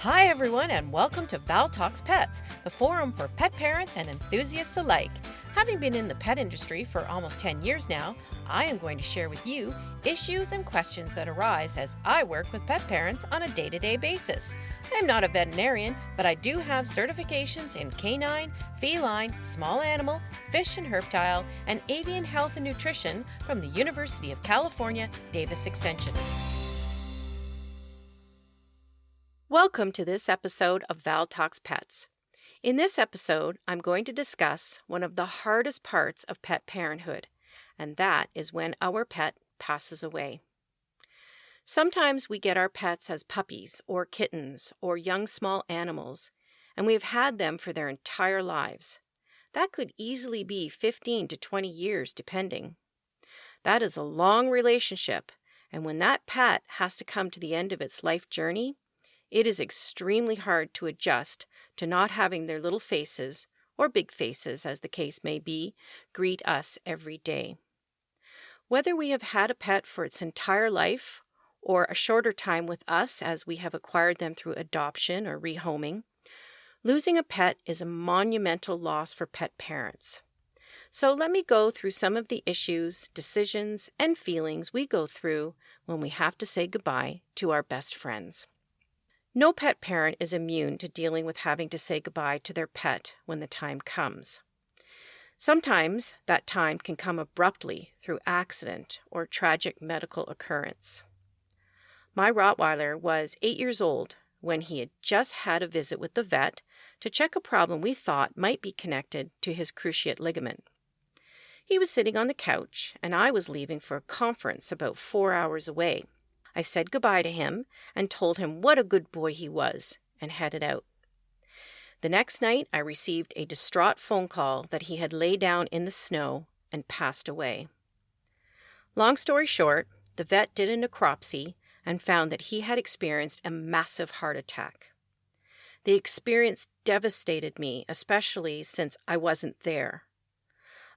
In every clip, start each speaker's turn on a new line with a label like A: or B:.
A: Hi, everyone, and welcome to Val Talks Pets, the forum for pet parents and enthusiasts alike. Having been in the pet industry for almost 10 years now, I am going to share with you issues and questions that arise as I work with pet parents on a day-to-day basis. I'm not a veterinarian, but I do have certifications in canine, feline, small animal, fish and reptile, and avian health and nutrition from the University of California, Davis Extension. Welcome to this episode of Val Talks Pets. In this episode, I'm going to discuss one of the hardest parts of pet parenthood, and that is when our pet passes away. Sometimes we get our pets as puppies or kittens or young small animals, and we have had them for their entire lives. That could easily be 15 to 20 years, depending. That is a long relationship, and when that pet has to come to the end of its life journey, it is extremely hard to adjust to not having their little faces, or big faces as the case may be, greet us every day. Whether we have had a pet for its entire life, or a shorter time with us as we have acquired them through adoption or rehoming, losing a pet is a monumental loss for pet parents. So let me go through some of the issues, decisions, and feelings we go through when we have to say goodbye to our best friends. No pet parent is immune to dealing with having to say goodbye to their pet when the time comes. Sometimes that time can come abruptly through accident or tragic medical occurrence. My Rottweiler was 8 years old when he had just had a visit with the vet to check a problem we thought might be connected to his cruciate ligament. He was sitting on the couch, and I was leaving for a conference about 4 hours away. I said goodbye to him and told him what a good boy he was and headed out. The next night, I received a distraught phone call that he had laid down in the snow and passed away. Long story short, the vet did a necropsy and found that he had experienced a massive heart attack. The experience devastated me, especially since I wasn't there.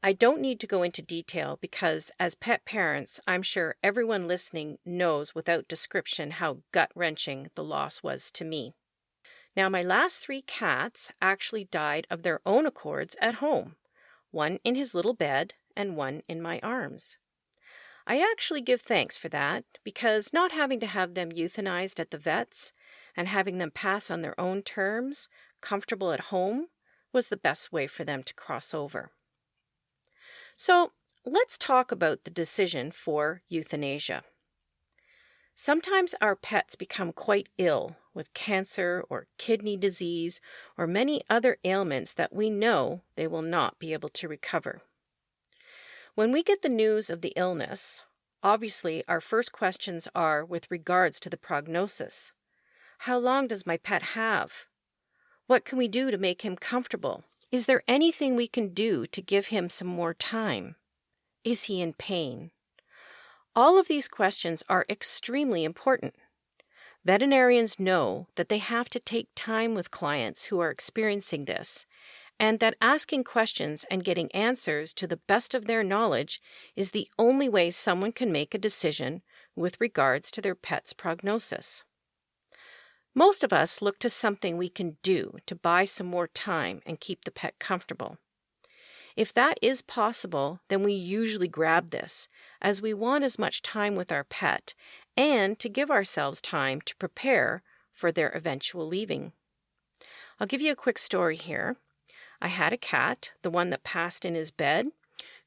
A: I don't need to go into detail because as pet parents, I'm sure everyone listening knows without description how gut-wrenching the loss was to me. Now, my last 3 cats actually died of their own accords at home, one in his little bed and one in my arms. I actually give thanks for that because not having to have them euthanized at the vets and having them pass on their own terms, comfortable at home, was the best way for them to cross over. So let's talk about the decision for euthanasia. Sometimes our pets become quite ill with cancer or kidney disease or many other ailments that we know they will not be able to recover. When we get the news of the illness, obviously our first questions are with regards to the prognosis. How long does my pet have? What can we do to make him comfortable? Is there anything we can do to give him some more time? Is he in pain? All of these questions are extremely important. Veterinarians know that they have to take time with clients who are experiencing this, and that asking questions and getting answers to the best of their knowledge is the only way someone can make a decision with regards to their pet's prognosis. Most of us look to something we can do to buy some more time and keep the pet comfortable. If that is possible, then we usually grab this, as we want as much time with our pet and to give ourselves time to prepare for their eventual leaving. I'll give you a quick story here. I had a cat, the one that passed in his bed,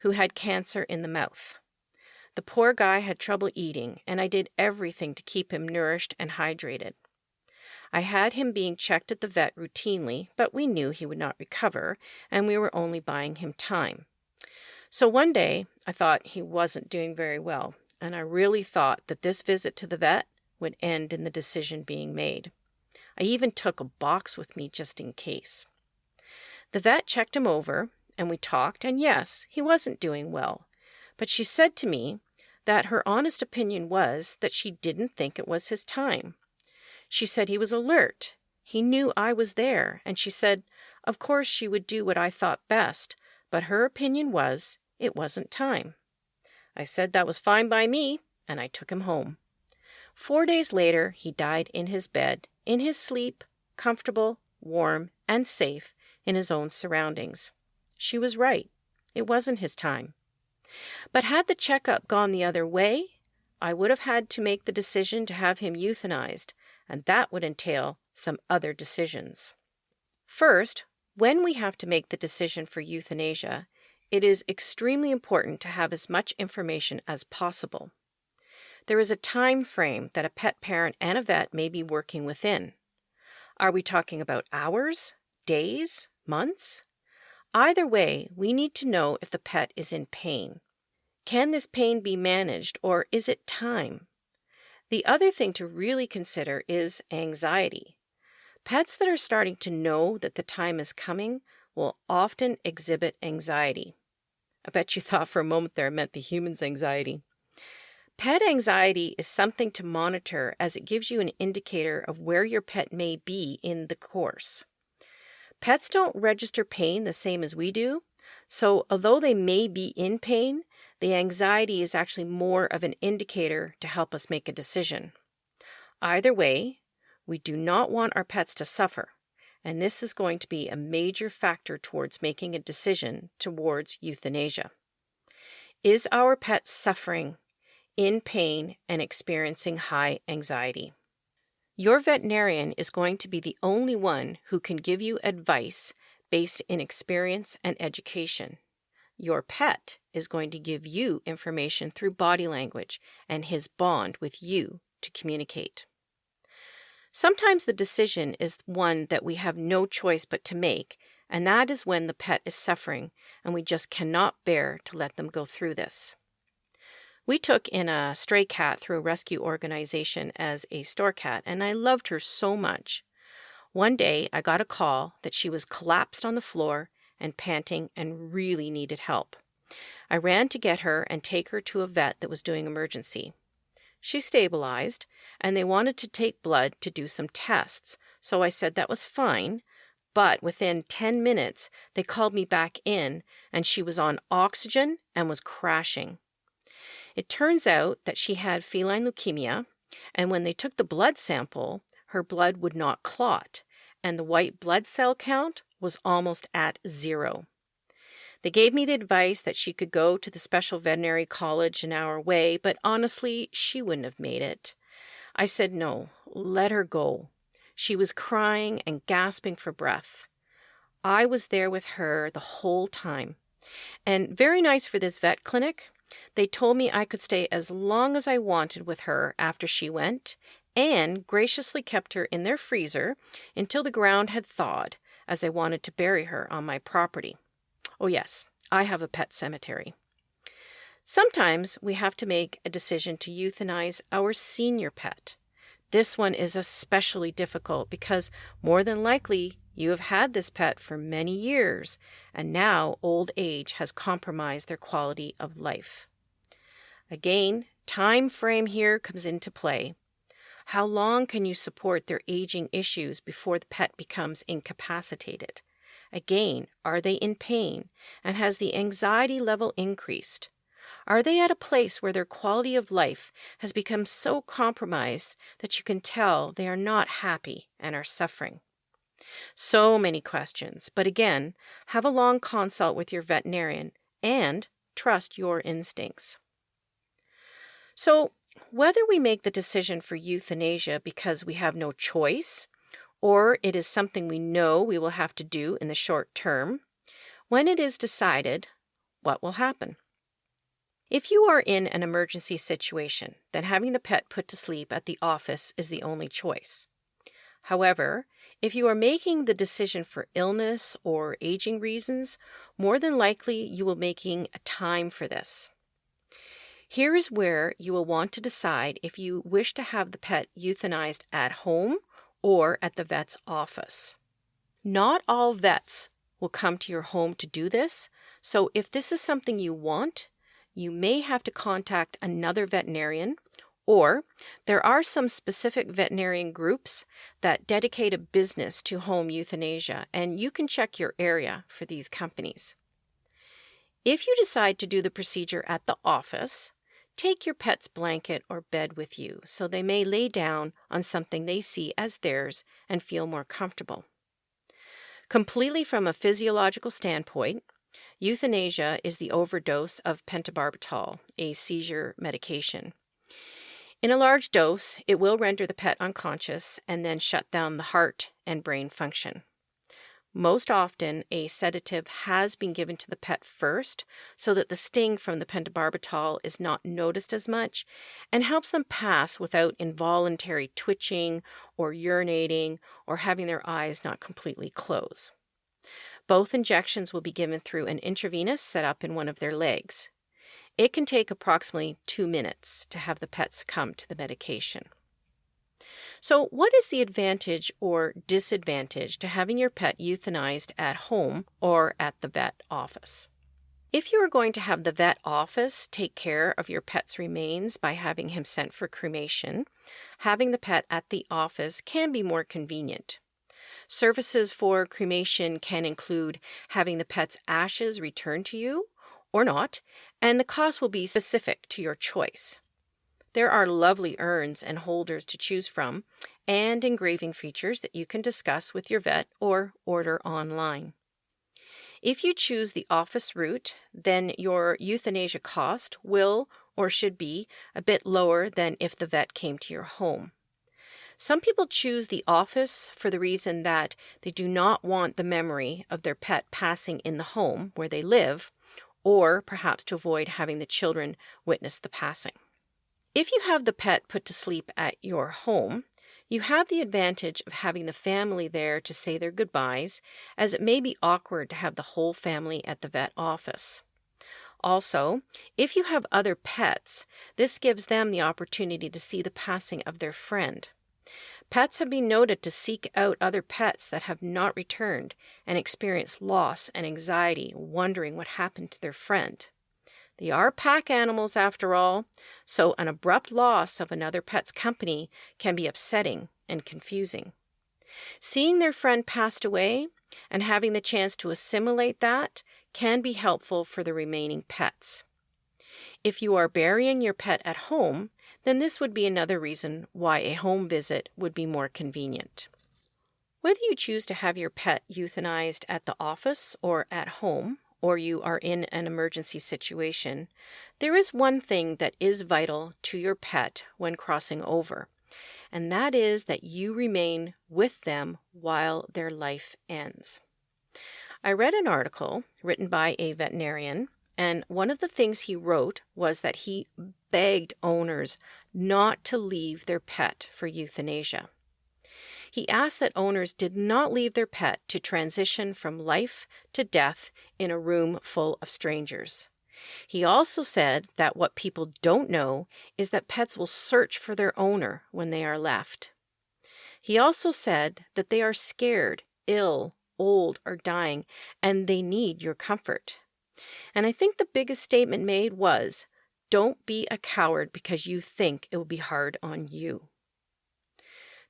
A: who had cancer in the mouth. The poor guy had trouble eating, and I did everything to keep him nourished and hydrated. I had him being checked at the vet routinely, but we knew he would not recover, and we were only buying him time. So one day, I thought he wasn't doing very well, and I really thought that this visit to the vet would end in the decision being made. I even took a box with me just in case. The vet checked him over, and we talked, and yes, he wasn't doing well, but she said to me that her honest opinion was that she didn't think it was his time. She said he was alert. He knew I was there, and she said, of course she would do what I thought best, but her opinion was it wasn't time. I said that was fine by me, and I took him home. 4 days later, he died in his bed in his sleep, comfortable, warm, and safe in his own surroundings. She was right. It wasn't his time. But had the checkup gone the other way, I would have had to make the decision to have him euthanized, and that would entail some other decisions. First, when we have to make the decision for euthanasia, it is extremely important to have as much information as possible. There is a time frame that a pet parent and a vet may be working within. Are we talking about hours, days, months? Either way, we need to know if the pet is in pain. Can this pain be managed, or is it time? The other thing to really consider is anxiety. Pets that are starting to know that the time is coming will often exhibit anxiety. I bet you thought for a moment there I meant the human's anxiety. Pet anxiety is something to monitor as it gives you an indicator of where your pet may be in the course. Pets don't register pain the same as we do, so although they may be in pain, the anxiety is actually more of an indicator to help us make a decision. Either way, we do not want our pets to suffer, and this is going to be a major factor towards making a decision towards euthanasia. Is our pet suffering, in pain, and experiencing high anxiety? Your veterinarian is going to be the only one who can give you advice based in experience and education. Your pet is going to give you information through body language and his bond with you to communicate. Sometimes the decision is one that we have no choice but to make, and that is when the pet is suffering and we just cannot bear to let them go through this. We took in a stray cat through a rescue organization as a store cat, and I loved her so much. One day, I got a call that she was collapsed on the floor and panting and really needed help. I ran to get her and take her to a vet that was doing emergency. She stabilized, and they wanted to take blood to do some tests, so I said that was fine, but within 10 minutes, they called me back in, and she was on oxygen and was crashing. It turns out that she had feline leukemia, and when they took the blood sample, her blood would not clot, and the white blood cell count was almost at 0. They gave me the advice that she could go to the special veterinary college an hour away, but honestly, she wouldn't have made it. I said no, let her go. She was crying and gasping for breath. I was there with her the whole time. And very nice for this vet clinic. They told me I could stay as long as I wanted with her after she went, and graciously kept her in their freezer until the ground had thawed, as I wanted to bury her on my property. Oh yes, I have a pet cemetery. Sometimes we have to make a decision to euthanize our senior pet. This one is especially difficult because more than likely you have had this pet for many years, and now old age has compromised their quality of life. Again, time frame here comes into play. How long can you support their aging issues before the pet becomes incapacitated? Again, are they in pain, and has the anxiety level increased? Are they at a place where their quality of life has become so compromised that you can tell they are not happy and are suffering? So many questions, but again, have a long consult with your veterinarian and trust your instincts. So, whether we make the decision for euthanasia because we have no choice, or it is something we know we will have to do in the short term, when it is decided, what will happen? If you are in an emergency situation, then having the pet put to sleep at the office is the only choice. However, if you are making the decision for illness or aging reasons, more than likely you will be making a time for this. Here is where you will want to decide if you wish to have the pet euthanized at home or at the vet's office. Not all vets will come to your home to do this, so if this is something you want, you may have to contact another veterinarian, or there are some specific veterinarian groups that dedicate a business to home euthanasia, and you can check your area for these companies. If you decide to do the procedure at the office, take your pet's blanket or bed with you so they may lay down on something they see as theirs and feel more comfortable. Completely from a physiological standpoint, euthanasia is the overdose of pentobarbital, a seizure medication. In a large dose, it will render the pet unconscious and then shut down the heart and brain function. Most often, a sedative has been given to the pet first so that the sting from the pentobarbital is not noticed as much and helps them pass without involuntary twitching or urinating or having their eyes not completely close. Both injections will be given through an intravenous set up in one of their legs. It can take approximately 2 minutes to have the pet succumb to the medication. So, what is the advantage or disadvantage to having your pet euthanized at home or at the vet office? If you are going to have the vet office take care of your pet's remains by having him sent for cremation, having the pet at the office can be more convenient. Services for cremation can include having the pet's ashes returned to you or not, and the cost will be specific to your choice. There are lovely urns and holders to choose from, and engraving features that you can discuss with your vet or order online. If you choose the office route, then your euthanasia cost will or should be a bit lower than if the vet came to your home. Some people choose the office for the reason that they do not want the memory of their pet passing in the home where they live, or perhaps to avoid having the children witness the passing. If you have the pet put to sleep at your home, you have the advantage of having the family there to say their goodbyes, as it may be awkward to have the whole family at the vet office. Also, if you have other pets, this gives them the opportunity to see the passing of their friend. Pets have been noted to seek out other pets that have not returned and experience loss and anxiety, wondering what happened to their friend. They are pack animals after all, so an abrupt loss of another pet's company can be upsetting and confusing. Seeing their friend passed away and having the chance to assimilate that can be helpful for the remaining pets. If you are burying your pet at home, then this would be another reason why a home visit would be more convenient. Whether you choose to have your pet euthanized at the office or at home, or you are in an emergency situation, there is one thing that is vital to your pet when crossing over, and that is that you remain with them while their life ends. I read an article written by a veterinarian, and one of the things he wrote was that he begged owners not to leave their pet for euthanasia. He asked that owners did not leave their pet to transition from life to death in a room full of strangers. He also said that what people don't know is that pets will search for their owner when they are left. He also said that they are scared, ill, old, or dying, and they need your comfort. And I think the biggest statement made was, don't be a coward because you think it will be hard on you.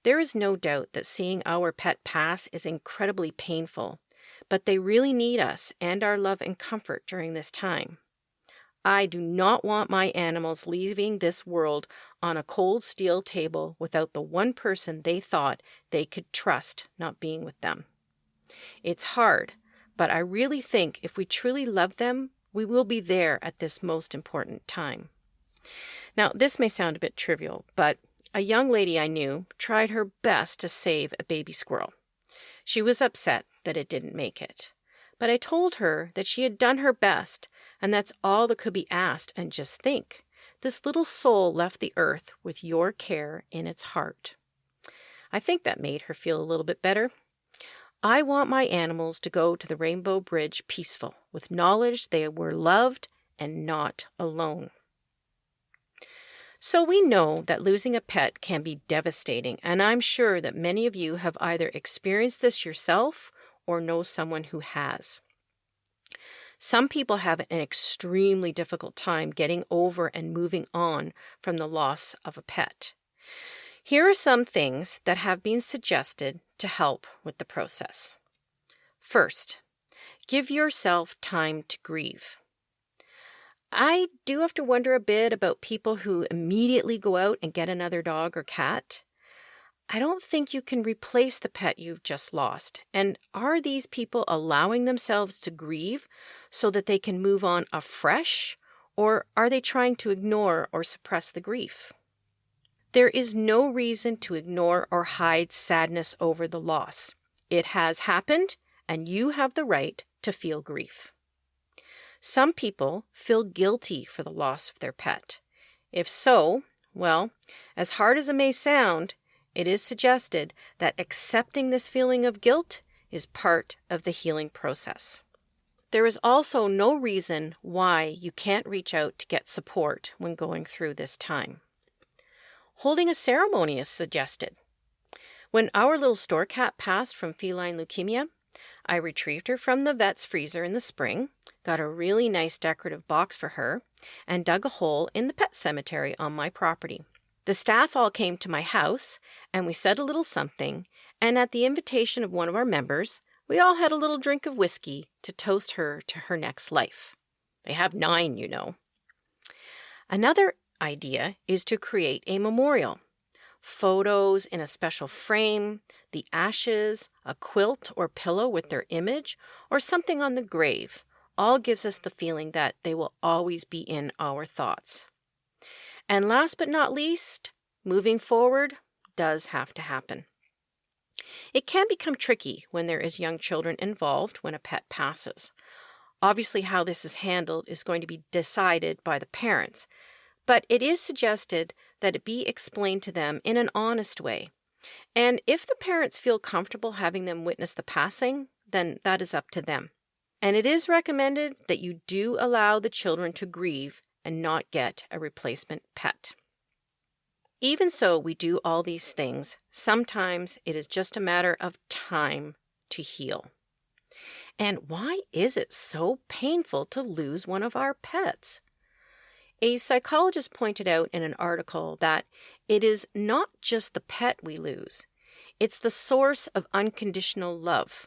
A: There is no doubt that seeing our pet pass is incredibly painful, but they really need us and our love and comfort during this time. I do not want my animals leaving this world on a cold steel table without the one person they thought they could trust not being with them. It's hard, but I really think if we truly love them, we will be there at this most important time. Now, this may sound a bit trivial, but a young lady I knew tried her best to save a baby squirrel. She was upset that it didn't make it, but I told her that she had done her best, and that's all that could be asked. And just think, this little soul left the earth with your care in its heart. I think that made her feel a little bit better. I want my animals to go to the Rainbow Bridge peaceful, with knowledge they were loved and not alone. So we know that losing a pet can be devastating, and I'm sure that many of you have either experienced this yourself or know someone who has. Some people have an extremely difficult time getting over and moving on from the loss of a pet. Here are some things that have been suggested to help with the process. First, give yourself time to grieve. I do have to wonder a bit about people who immediately go out and get another dog or cat. I don't think you can replace the pet you've just lost. And are these people allowing themselves to grieve so that they can move on afresh? Or are they trying to ignore or suppress the grief? There is no reason to ignore or hide sadness over the loss. It has happened, and you have the right to feel grief. Some people feel guilty for the loss of their pet. If so, well, as hard as it may sound, it is suggested that accepting this feeling of guilt is part of the healing process. There is also no reason why you can't reach out to get support when going through this time. Holding a ceremony is suggested. When our little store cat passed from feline leukemia, I retrieved her from the vet's freezer in the spring, got a really nice decorative box for her, and dug a hole in the pet cemetery on my property. The staff all came to my house, and we said a little something, and at the invitation of one of our members, we all had a little drink of whiskey to toast her to her next life. They have 9, you know. Another idea is to create a memorial. Photos in a special frame, the ashes, a quilt or pillow with their image, or something on the grave, all gives us the feeling that they will always be in our thoughts. And last but not least, moving forward does have to happen. It can become tricky when there is young children involved when a pet passes. Obviously, how this is handled is going to be decided by the parents, but it is suggested that it be explained to them in an honest way. And if the parents feel comfortable having them witness the passing, then that is up to them. And it is recommended that you do allow the children to grieve and not get a replacement pet. Even so, we do all these things. Sometimes it is just a matter of time to heal. And why is it so painful to lose one of our pets? A psychologist pointed out in an article that it is not just the pet we lose, it's the source of unconditional love,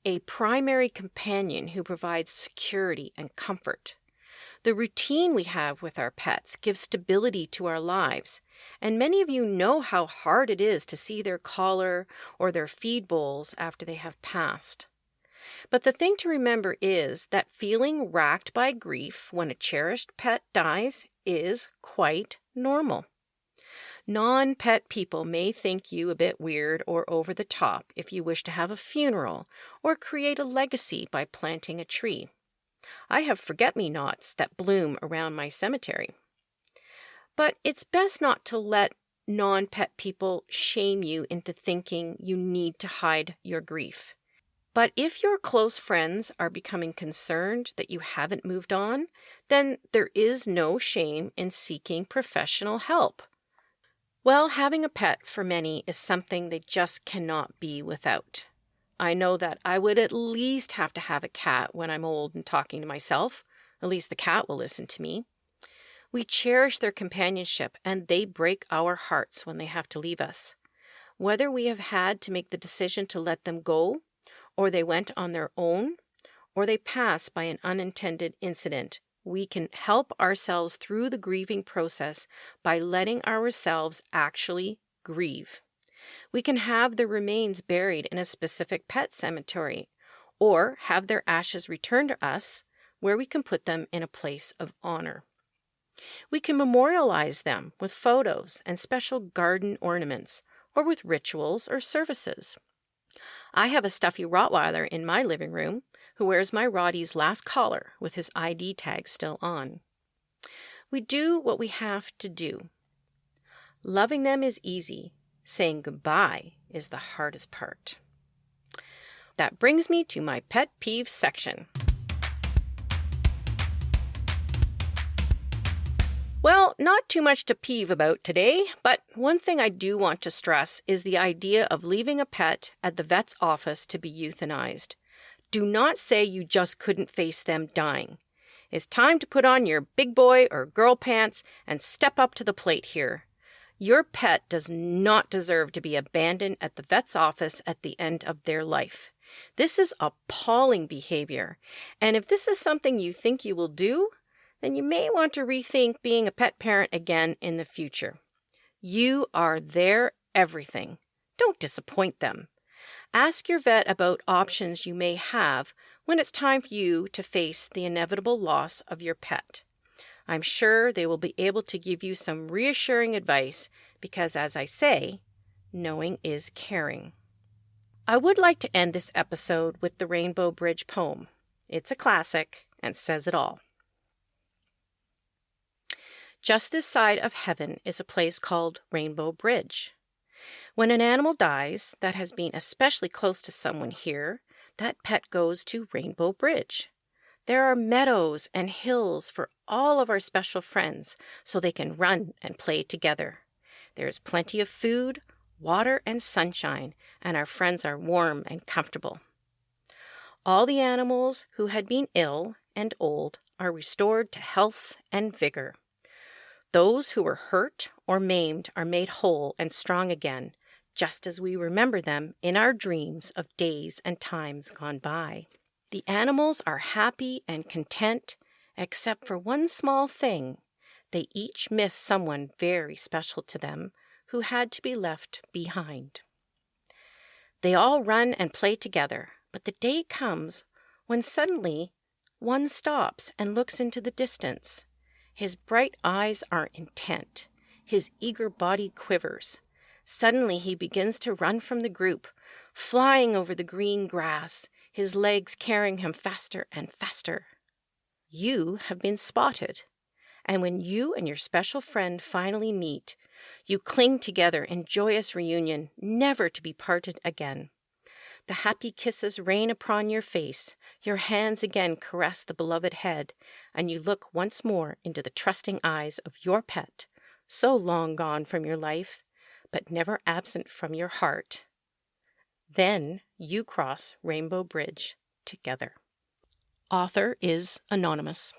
A: a primary companion who provides security and comfort. The routine we have with our pets gives stability to our lives, and many of you know how hard it is to see their collar or their feed bowls after they have passed. But the thing to remember is that feeling racked by grief when a cherished pet dies is quite normal. Non-pet people may think you a bit weird or over the top if you wish to have a funeral or create a legacy by planting a tree. I have forget-me-nots that bloom around my cemetery. But it's best not to let non-pet people shame you into thinking you need to hide your grief. But if your close friends are becoming concerned that you haven't moved on, then there is no shame in seeking professional help. Well, having a pet for many is something they just cannot be without. I know that I would at least have to have a cat when I'm old and talking to myself. At least the cat will listen to me. We cherish their companionship, and they break our hearts when they have to leave us. Whether we have had to make the decision to let them go, or they went on their own, or they pass by an unintended incident, we can help ourselves through the grieving process by letting ourselves actually grieve. We can have their remains buried in a specific pet cemetery, or have their ashes returned to us, where we can put them in a place of honor. We can memorialize them with photos and special garden ornaments, or with rituals or services. I have a stuffy Rottweiler in my living room who wears my Rottie's last collar with his ID tag still on. We do what we have to do. Loving them is easy. Saying goodbye is the hardest part. That brings me to my pet peeves section. Well, not too much to peeve about today, but one thing I do want to stress is the idea of leaving a pet at the vet's office to be euthanized. Do not say you just couldn't face them dying. It's time to put on your big boy or girl pants and step up to the plate here. Your pet does not deserve to be abandoned at the vet's office at the end of their life. This is appalling behavior, and if this is something you think you will do, then you may want to rethink being a pet parent again in the future. You are their everything. Don't disappoint them. Ask your vet about options you may have when it's time for you to face the inevitable loss of your pet. I'm sure they will be able to give you some reassuring advice because, as I say, knowing is caring. I would like to end this episode with the Rainbow Bridge poem. It's a classic and says it all. Just this side of heaven is a place called Rainbow Bridge. When an animal dies that has been especially close to someone here, that pet goes to Rainbow Bridge. There are meadows and hills for all of our special friends so they can run and play together. There's plenty of food, water, and sunshine, and our friends are warm and comfortable. All the animals who had been ill and old are restored to health and vigor. Those who were hurt or maimed are made whole and strong again, just as we remember them in our dreams of days and times gone by. The animals are happy and content, except for one small thing. They each miss someone very special to them who had to be left behind. They all run and play together, but the day comes when suddenly one stops and looks into the distance. His bright eyes are intent. His eager body quivers. Suddenly he begins to run from the group, flying over the green grass, his legs carrying him faster and faster. You have been spotted, and when you and your special friend finally meet, you cling together in joyous reunion, never to be parted again. The happy kisses rain upon your face, your hands again caress the beloved head, and you look once more into the trusting eyes of your pet, so long gone from your life, but never absent from your heart. Then you cross Rainbow Bridge together. Author is anonymous.